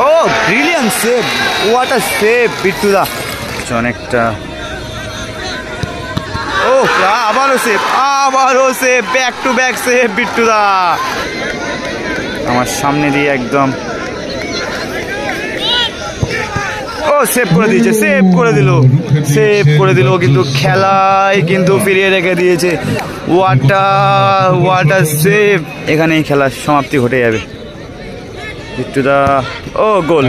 O brilliant save, what a save বিট্টুদা। অনেকটা ও আবারও save, back to back save বিট্টুদা। আমার সামনে দিয়ে একদম ও সেভ করে দিয়েছে, সেভ করে দিল কিন্তু খেলায় কিন্তু ফিরিয়ে রেখে দিয়েছে। What a save. এখানেই খেলার সমাপ্তি ঘটে যাবে। বিট্টুদা ও গোল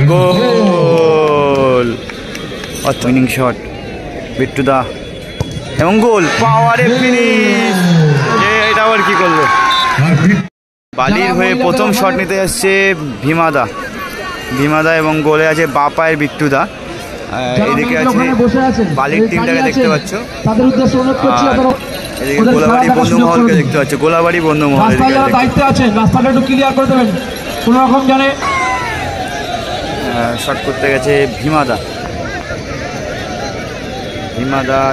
উইনিং শট বিট্টুদা এবং গোল, পাওয়ারে ফিনিশ। এটা আবার কি করলো? বালির হয়ে প্রথম শট নিতে যাচ্ছে ভীমাদা এবং গোলে আছে বাপায়ের বিট্টুদা। এদিকে আছে বালির টিমটাকে দেখতে পাচ্ছ, এদিকে গোলাবাড়ি বন্ধুমহলকে দেখতে পাচ্ছ, গোলাবাড়ি বন্ধুমহল দায়িত্বে আছেন, রাস্তাটা একটু ক্লিয়ার করে দেবেন কোন রকম জানে। শট করতে গেছে ভীমাদা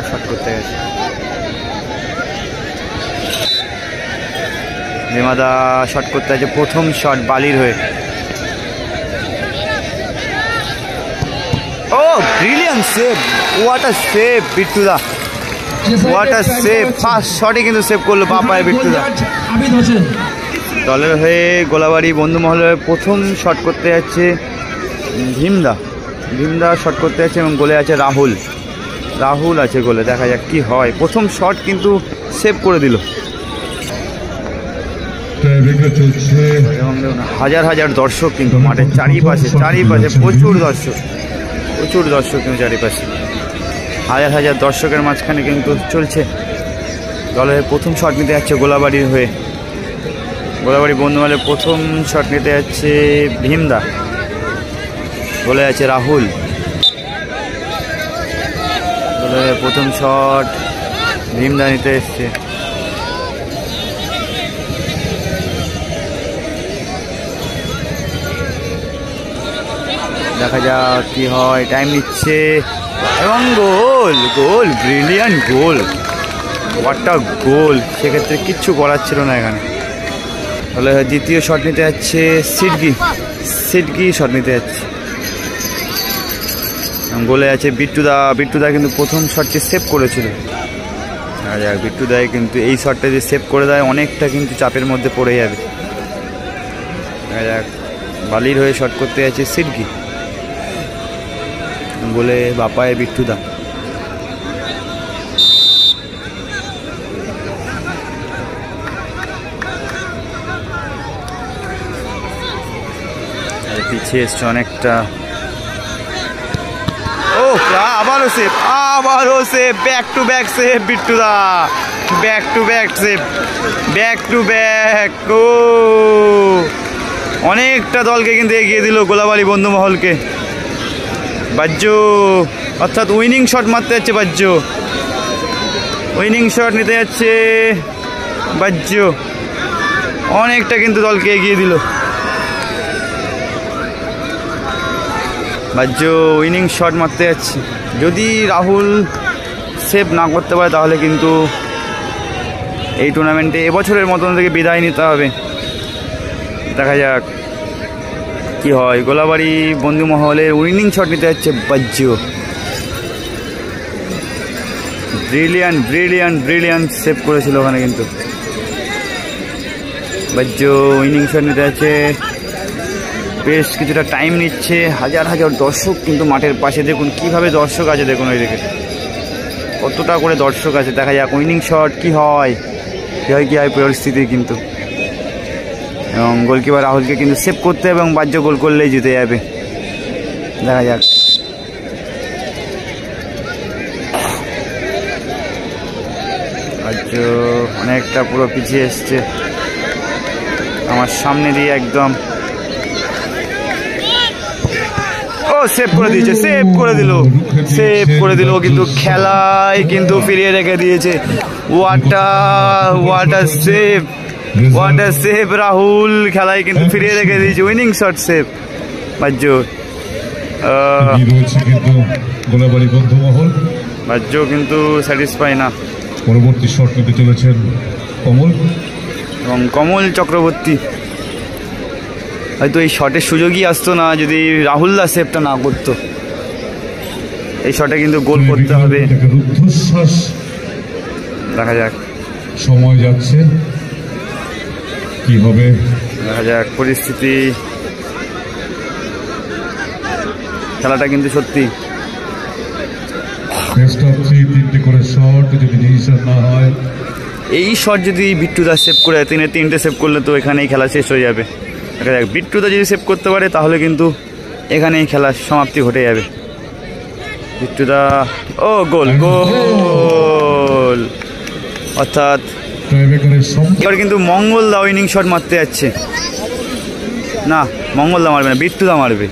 শট করতে গেছে। ভীমাদা শট করতে আছে, প্রথম শট বালির হয়ে। ও brilliant save, what a save বিট্টুদা, হোয়াট আ সেভ। ফার্স্ট শটে কিন্তু সেভ করলো বাপায় বিট্টুদা। দলের হয়ে গোলাবাড়ি বন্ধুমহলের প্রথম শট করতে যাচ্ছে ভীমদা শট করতে যাচ্ছে এবং গোলে আছে রাহুল আছে গোলে। দেখা যাক কি হয়। প্রথম শট কিন্তু সেভ করে দিল। এবং হাজার দর্শক কিন্তু মাঠের চারিপাশে প্রচুর দর্শক কিন্তু চারিপাশে হাজার দর্শকের মাঝখানে কিন্তু চলছে। দলের প্রথম শট নিতে যাচ্ছে গোলাবাড়ি বন্ধুমহলের প্রথম শট নিতে যাচ্ছে ভীমদা, বলে আছে রাহুল। দলের প্রথম শট ভীমদা নিতে এসছে। দেখা যাক কি হয়। টাইম নিচ্ছে এবং গোল ব্রিলিয়ান্ট গোল, হোয়াট আ গোল। সেক্ষেত্রে কিচ্ছু করার ছিল না এখানে। তাহলে দ্বিতীয় শট নিতে যাচ্ছে সিডকি শট নিতে যাচ্ছে। গোলে আছে বিট্টুদা কিন্তু প্রথম শটটি সেভ করেছিল। দেখা যাক বিট্টুদাই কিন্তু এই শটটা যে সেভ করে দেয় অনেকটা কিন্তু চাপের মধ্যে পড়ে যাবে। দেখা যাক বালির হয়ে শট করতে যাচ্ছে সিডকি, বলে বাপায় বিট্টুদা। পিছিয়ে এসছে অনেকটা। ও আবারও save, back to back save বিট্টুদা, ব্যাক টু ব্যাক। ও অনেকটা দলকে কিন্তু এগিয়ে দিল গোলাবাড়ি বন্ধুমহলকে। বাজ্য অর্থাৎ উইনিং শট মারতে যাচ্ছে উইনিং শট নিতে যাচ্ছে বাজ্য। অনেকটা কিন্তু দলকে এগিয়ে দিল বাজ্য। উইনিং শট মারতে যাচ্ছে। যদি রাহুল সেভ না করতে পারে তাহলে কিন্তু এই টুর্নামেন্টে এবছরের মতন থেকে বিদায় নিতে হবে। দেখা যাক কি হয়। গোলাবাড়ি বন্ধুমহলের উইনিং শট নিতে যাচ্ছে বাজ্য। ব্রিলিয়ান্ট সেভ করেছিল ওখানে কিন্তু বাজ্য। উইনিং শট নিতে যাচ্ছে, বেশ কিছুটা টাইম নিচ্ছে। হাজার দর্শক কিন্তু মাঠের পাশে। দেখুন কিভাবে দর্শক আছে, দেখুন ওইদিকে কতটা করে দর্শক আছে। দেখা যাক উইনিং শট কি হয় পরিস্থিতি কিন্তু। এবং গোলকিপার রাহুলকে কিন্তু সেভ করতে এবং বাজ্য গোল করলেই জিতে যাবে। দেখা যাক বাজ্য অনেকটা পুরো পিছিয়ে এসছে আমার সামনে দিয়ে একদম। ও সেভ করে দিল কিন্তু খেলায় কিন্তু ফিরিয়ে রেখে দিয়েছে। হোয়াট আ সেভ রাহুল, খেলায় কিন্তু ফিরিয়ে রেখে দিয়েছে। উইনিং শট সেভ বাজ্য। বাজ্য কিন্তু স্যাটিসফাই না। পরবর্তী শট নিতে চলেছেন কমল এবং কমল চক্রবর্তী। হয়তো এই শটের সুযোগই আসতো না যদি রাহুল দা সেভটা না করতো। এই শটে কিন্তু গোল করতে হবে। রুদ্ধশ্বাস দেখা যাক, সময় যাচ্ছে, কি হবে দেখা যাক পরিস্থিতি। খেলাটা কিন্তু সত্যি বেস্ট অফ 3, 3টে করে শট যদি ডিসিশন না হয়। এই শট যদি বিট্টুদা সেভ করে, 3-3 সেভ করলে তো এখানেই খেলা শেষ হয়ে যাবে। দেখা যাক বিট্টুদা যদি সেভ করতে পারে তাহলে কিন্তু এখানেই খেলার সমাপ্তি ঘটে যাবে। বিট্টুদা, ও গোল, গোল। অর্থাৎ এবার কিন্তু মঙ্গলদা উইনিং শট মারতে যাচ্ছে। না, মঙ্গলদা মারবে না, বিট্টুদা মারবে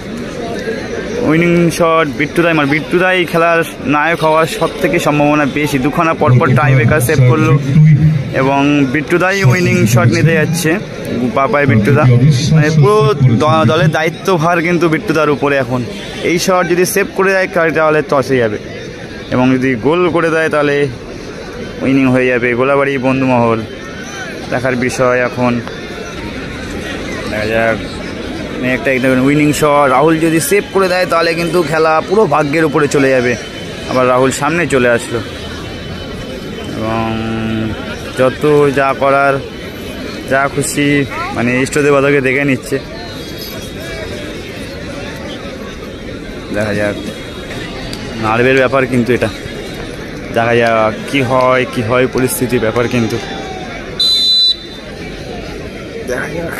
উইনিং শট। বিট্টুদাই মারবে। বিট্টুদাই খেলার নায়ক হওয়ার সব থেকে সম্ভাবনা বেশি। দুখানা পরপর টাই ব্রেকার সেভ করলো এবং বিট্টুদাই উইনিং শট নিতে যাচ্ছে। পাপায় বিট্টুদা, মানে পুরো দলের দায়িত্বভার কিন্তু বিট্টুদার উপরে এখন। এই শট যদি সেভ করে দেয় তাহলে টসে যাবে এবং যদি গোল করে দেয় তাহলে উইনিং হয়ে যাবে। গোলাবাড়ি বন্ধুমহল দেখার বিষয় এখন। দেখা যাক একটা উইনিং শট। রাহুল যদি সেভ করে দেয় তাহলে কিন্তু খেলা পুরো ভাগ্যের উপরে চলে যাবে। আবার রাহুল সামনে চলে আসলো এবং যত যা করার, যা খুশি মানে ইষ্টদেবতাকে দেখে নিচ্ছে। দেখা যাক, নার্ভের ব্যাপার কিন্তু এটা। দেখা যাক কি হয় পরিস্থিতির ব্যাপার কিন্তু। দেখা যাক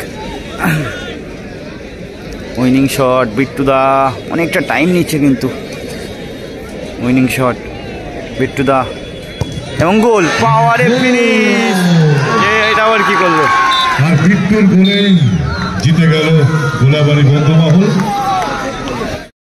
উইনিং শট। বিট্টুদা অনেকটা টাইম নিচ্ছে কিন্তু। উইনিং শট বিট্টুদা এবং গোল, পাওয়ারে ফিনিশ। এটা আবার কি করলো? আর বিট্টুর গোলে জিতে গেল গোলাবাড়ি বন্ধুমহল।